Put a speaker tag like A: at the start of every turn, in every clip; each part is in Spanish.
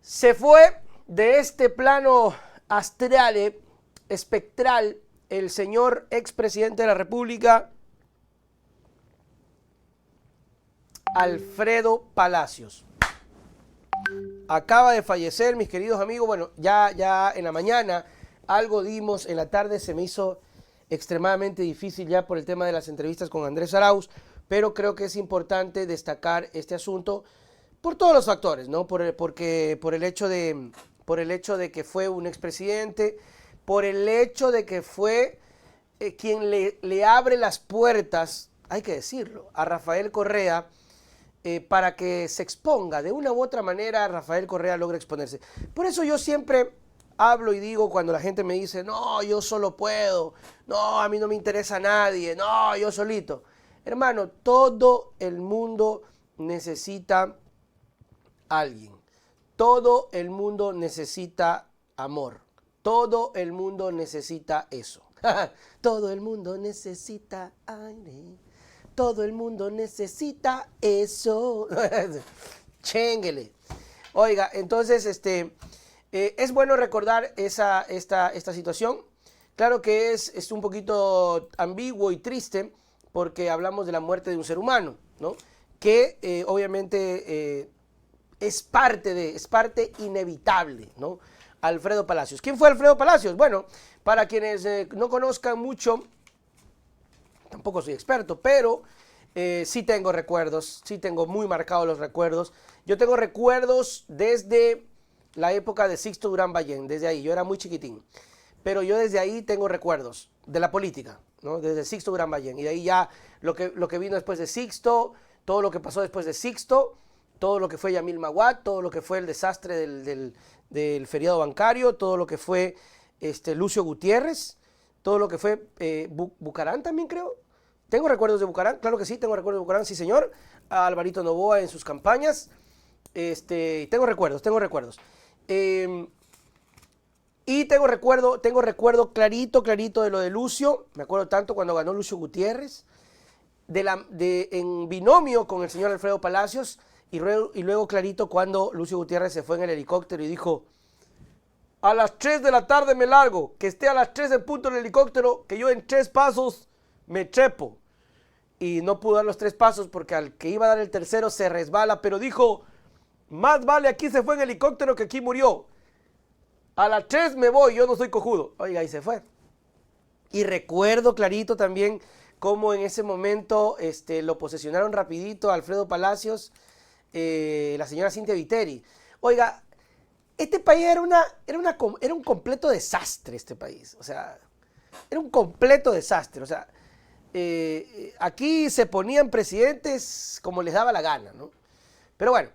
A: Se fue de este plano astral, espectral, el señor expresidente de la República, Alfredo Palacios. Acaba de fallecer, mis queridos amigos. Bueno, ya en la mañana algo dimos, en la tarde se me hizo extremadamente difícil ya por el tema de las entrevistas con Andrés Arauz, pero creo que es importante destacar este asunto por todos los factores, ¿no? Por el hecho de que fue un expresidente, por el hecho de que fue quien le abre las puertas, hay que decirlo, a Rafael Correa, para que se exponga. De una u otra manera, Rafael Correa logra exponerse. Por eso yo siempre hablo y digo cuando la gente me dice, no, yo solo puedo, no, a mí no me interesa nadie, no, yo solito. Hermano, todo el mundo necesita alguien. Todo el mundo necesita amor. Todo el mundo necesita eso. Todo el mundo necesita aire. Todo el mundo necesita eso. Chénguele. Oiga, entonces, es bueno recordar esta situación. Claro que es un poquito ambiguo y triste porque hablamos de la muerte de un ser humano, ¿no? Que obviamente es parte inevitable, ¿no? Alfredo Palacios. ¿Quién fue Alfredo Palacios? Bueno, para quienes no conozcan mucho, tampoco soy experto, pero sí tengo recuerdos, sí tengo muy marcados los recuerdos. Yo tengo recuerdos desde la época de Sixto Durán Ballén, desde ahí, yo era muy chiquitín, pero yo desde ahí tengo recuerdos de la política, ¿no? Desde Sixto Durán Ballén, y de ahí ya lo que vino después de Sixto, todo lo que pasó después de Sixto, todo lo que fue Yamil Maguad, todo lo que fue el desastre del feriado bancario, todo lo que fue Lucio Gutiérrez, todo lo que fue Bucarán también creo. ¿Tengo recuerdos de Bucarán? Claro que sí, tengo recuerdos de Bucarán, sí señor. A Alvarito Noboa en sus campañas. Tengo recuerdos. Y tengo recuerdo clarito de lo de Lucio. Me acuerdo tanto cuando ganó Lucio Gutiérrez. En binomio con el señor Alfredo Palacios. Y luego clarito cuando Lucio Gutiérrez se fue en el helicóptero y dijo: a las 3 de la tarde me largo, que esté a las 3 en punto el helicóptero, que yo en 3 pasos me trepo. Y no pudo dar los 3 pasos porque al que iba a dar el tercero se resbala, pero dijo: más vale aquí se fue en helicóptero que aquí murió. A las 3 me voy, yo no soy cojudo. Oiga, y se fue. Y recuerdo clarito también cómo en ese momento lo posesionaron rapidito a Alfredo Palacios, la señora Cintia Viteri. Oiga, este país era un completo desastre, este país. O sea, era un completo desastre. O sea, aquí se ponían presidentes como les daba la gana, ¿no? Pero bueno,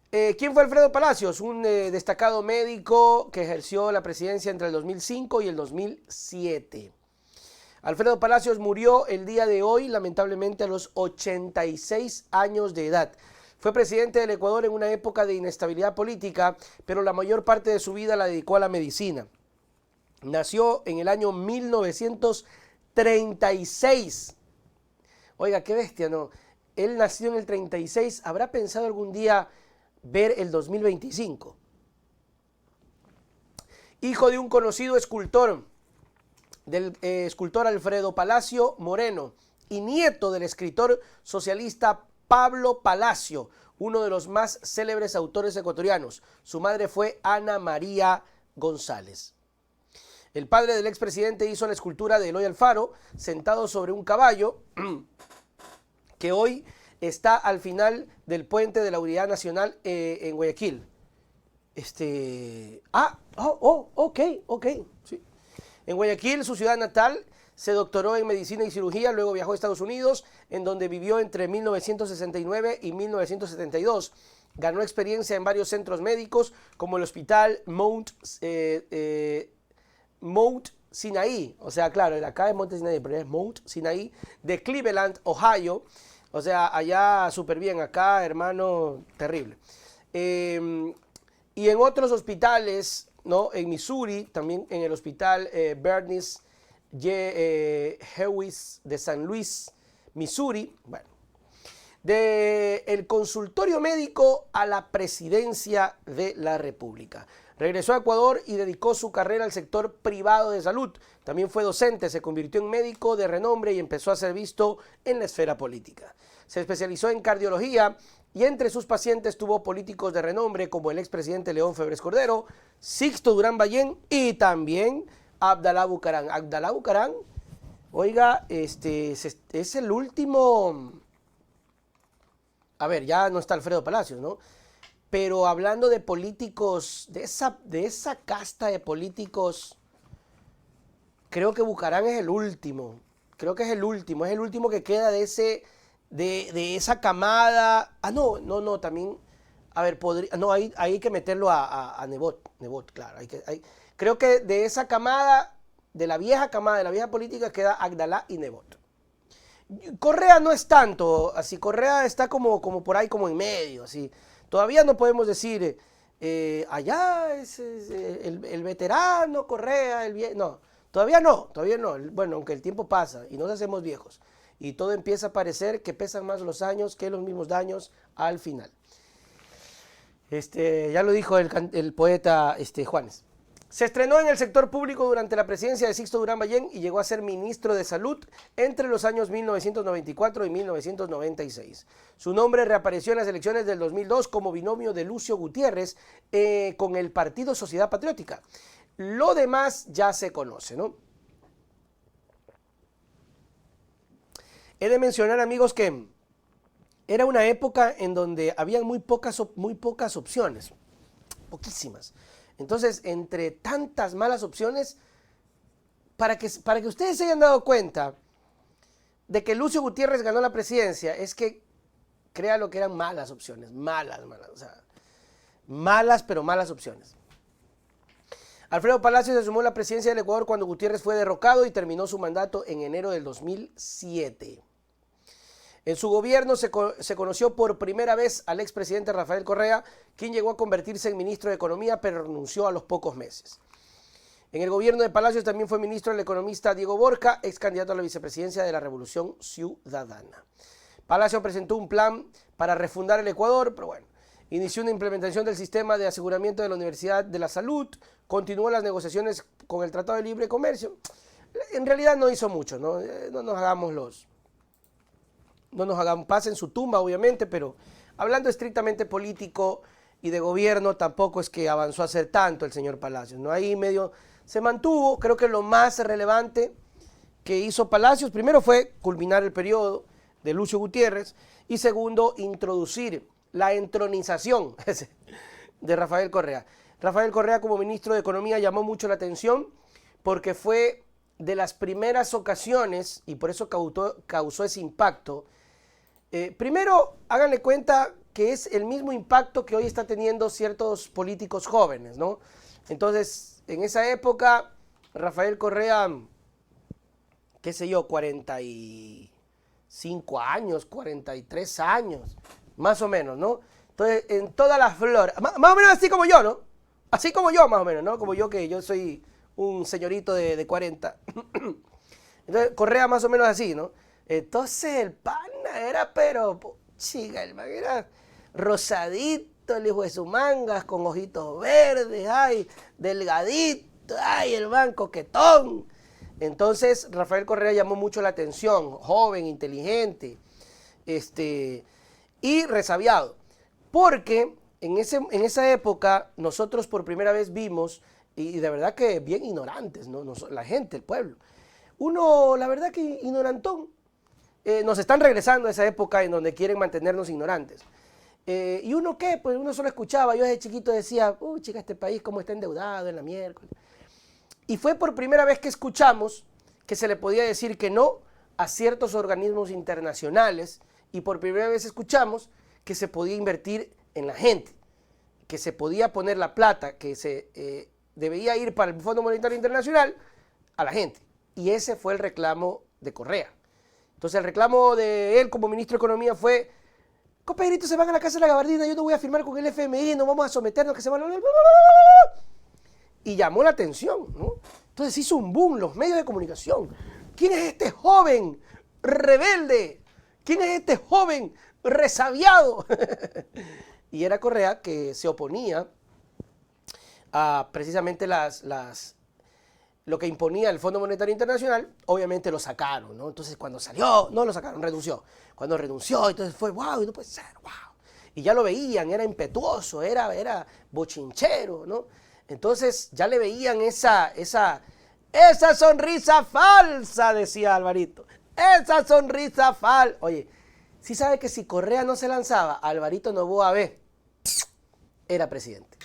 A: ¿quién fue Alfredo Palacios? Un destacado médico que ejerció la presidencia entre el 2005 y el 2007. Alfredo Palacios murió el día de hoy, lamentablemente, a los 86 años de edad. Fue presidente del Ecuador en una época de inestabilidad política, pero la mayor parte de su vida la dedicó a la medicina. Nació en el año 1936. Oiga, qué bestia, ¿no? Él nació en el 36. ¿Habrá pensado algún día ver el 2025? Hijo de un conocido escultor, del escultor Alfredo Palacio Moreno, y nieto del escritor socialista Pablo Palacio, uno de los más célebres autores ecuatorianos. Su madre fue Ana María González. El padre del expresidente hizo la escultura de Eloy Alfaro sentado sobre un caballo que hoy está al final del puente de la Unidad Nacional en Guayaquil. Ok. Sí. En Guayaquil, su ciudad natal, se doctoró en medicina y cirugía, luego viajó a Estados Unidos, en donde vivió entre 1969 y 1972. Ganó experiencia en varios centros médicos, como el Hospital Mount Sinai, o sea, claro, acá es Monte Sinai, pero es Mount Sinai, de Cleveland, Ohio. O sea, allá súper bien, acá, hermano, terrible. Y en otros hospitales, ¿no? En Missouri, también en el hospital Bernice Hewis de San Luis, Missouri. Bueno, Del consultorio médico a la presidencia de la República. Regresó a Ecuador y dedicó su carrera al sector privado de salud. También fue docente, se convirtió en médico de renombre y empezó a ser visto en la esfera política. Se especializó en cardiología y entre sus pacientes tuvo políticos de renombre como el expresidente León Febres Cordero, Sixto Durán Ballén y también Abdalá Bucaram. Abdalá Bucaram, oiga, es el último... A ver, ya no está Alfredo Palacios, ¿no? Pero hablando de políticos, de esa casta de políticos, creo que Bucaram es el último. Creo que es el último que queda de esa camada. Ah, no, también. A ver, no, ahí hay que meterlo a Nebot, claro. Creo que de esa camada, de la vieja política, queda Abdalá y Nebot. Correa no es tanto, así, Correa está como por ahí, como en medio, así. Todavía no podemos decir, allá es el veterano Correa, no, todavía no. Bueno, aunque el tiempo pasa y nos hacemos viejos y todo empieza a parecer que pesan más los años que los mismos daños al final. Ya lo dijo el poeta Juanes. Se estrenó en el sector público durante la presidencia de Sixto Durán Ballén y llegó a ser ministro de Salud entre los años 1994 y 1996. Su nombre reapareció en las elecciones del 2002 como binomio de Lucio Gutiérrez con el Partido Sociedad Patriótica. Lo demás ya se conoce, ¿no? He de mencionar, amigos, que era una época en donde habían muy pocas opciones, poquísimas. Entonces, entre tantas malas opciones, para que ustedes se hayan dado cuenta de que Lucio Gutiérrez ganó la presidencia, es que crea lo que eran malas opciones, malas, o sea, malas pero malas opciones. Alfredo Palacios asumió la presidencia del Ecuador cuando Gutiérrez fue derrocado y terminó su mandato en enero del 2007. En su gobierno se conoció por primera vez al expresidente Rafael Correa, quien llegó a convertirse en ministro de Economía, pero renunció a los pocos meses. En el gobierno de Palacios también fue ministro el economista Diego Borja, ex candidato a la vicepresidencia de la Revolución Ciudadana. Palacios presentó un plan para refundar el Ecuador, pero bueno, inició una implementación del sistema de aseguramiento de la Universidad de la Salud, continuó las negociaciones con el Tratado de Libre Comercio. En realidad no hizo mucho, ¿no? No nos hagamos paz en su tumba, obviamente, pero hablando estrictamente político y de gobierno, tampoco es que avanzó a hacer tanto el señor Palacios, ¿no? Ahí medio se mantuvo. Creo que lo más relevante que hizo Palacios, primero fue culminar el periodo de Lucio Gutiérrez y segundo, introducir la entronización de Rafael Correa. Rafael Correa como ministro de Economía llamó mucho la atención porque fue de las primeras ocasiones, y por eso causó ese impacto. Primero, háganle cuenta que es el mismo impacto que hoy está teniendo ciertos políticos jóvenes, ¿no? Entonces, en esa época, Rafael Correa, qué sé yo, 45 años, 43 años, más o menos, ¿no? Entonces, en toda la flor, más o menos así como yo, ¿no? Así como yo, más o menos, ¿no? Como yo, que yo soy un señorito de 40. Entonces, Correa más o menos así, ¿no? Entonces, el pana era, pero, chica, el man era rosadito, el hijo de su mangas, con ojitos verdes, ay, delgadito, ay, el man coquetón. Entonces, Rafael Correa llamó mucho la atención, joven, inteligente, y resabiado, porque en esa época nosotros por primera vez vimos, y de verdad que bien ignorantes, ¿no? La gente, el pueblo, uno, la verdad que ignorantón, nos están regresando a esa época en donde quieren mantenernos ignorantes. ¿Y uno qué? Pues uno solo escuchaba, yo desde chiquito decía, chica, este país cómo está endeudado en la miércoles. Y fue por primera vez que escuchamos que se le podía decir que no a ciertos organismos internacionales, y por primera vez escuchamos que se podía invertir en la gente, que se podía poner la plata que se debía ir para el Fondo Monetario Internacional a la gente. Y ese fue el reclamo de Correa. Entonces el reclamo de él como ministro de Economía fue, compadritos, se van a la casa de la gabardina, yo no voy a firmar con el FMI, no vamos a someternos, que se van a... Y llamó la atención, ¿no? Entonces hizo un boom los medios de comunicación. ¿Quién es este joven rebelde? ¿Quién es este joven resabiado. Y era Correa que se oponía a precisamente lo que imponía el Fondo Monetario Internacional. Obviamente lo sacaron, ¿no? Entonces cuando salió, no lo sacaron, renunció. Cuando renunció, entonces fue, wow, no puede ser, wow. Y ya lo veían, era impetuoso, era bochinchero, ¿no? Entonces ya le veían esa sonrisa falsa, decía Alvarito. Esa sonrisa falsa. Oye, ¿sí sabe que si Correa no se lanzaba, Alvarito Noboa B era presidente?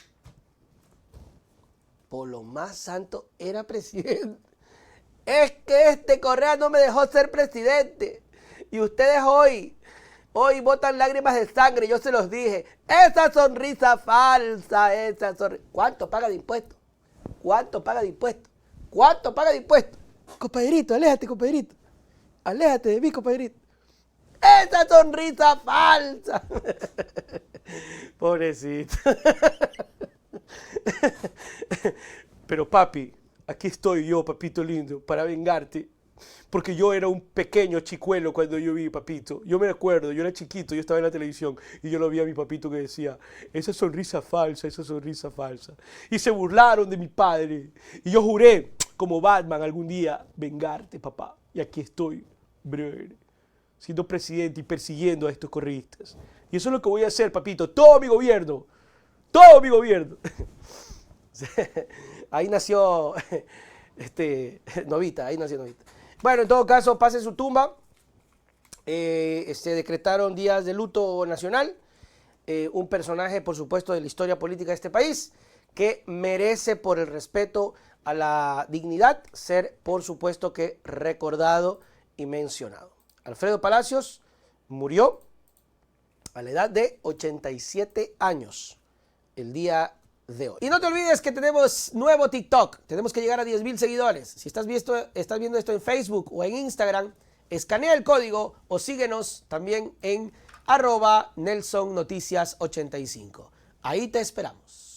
A: Por lo más santo, era presidente. Es que este Correa no me dejó ser presidente. Y ustedes hoy botan lágrimas de sangre, yo se los dije. Esa sonrisa falsa, esa sonrisa. ¿Cuánto paga de impuestos? ¿Cuánto paga de impuestos? ¿Cuánto paga de impuestos? Compadrito, aléjate, compadrito. Aléjate de mí, compadrito. Esa sonrisa falsa. Pobrecito. Pero papi, aquí estoy yo, papito lindo, para vengarte. Porque yo era un pequeño chicuelo cuando yo vi papito. Yo me acuerdo, yo era chiquito, yo estaba en la televisión y yo lo vi a mi papito que decía, esa sonrisa falsa, esa sonrisa falsa. Y se burlaron de mi padre. Y yo juré, como Batman, algún día vengarte, papá. Y aquí estoy, brother, siendo presidente y persiguiendo a estos correístas. Y eso es lo que voy a hacer, papito, todo mi gobierno. Todo mi gobierno. Ahí nació Novita, ahí nació Novita. Bueno, en todo caso, pase su tumba. Se decretaron días de luto nacional. Un personaje, por supuesto, de la historia política de este país, que merece, por el respeto a la dignidad, ser, por supuesto, que recordado y mencionado. Alfredo Palacios murió a la edad de 87 años. El día de hoy. Y no te olvides que tenemos nuevo TikTok. Tenemos que llegar a 10,000 seguidores. Si estás viendo esto en Facebook o en Instagram, escanea el código o síguenos también en @NelsonNoticias85. Ahí te esperamos.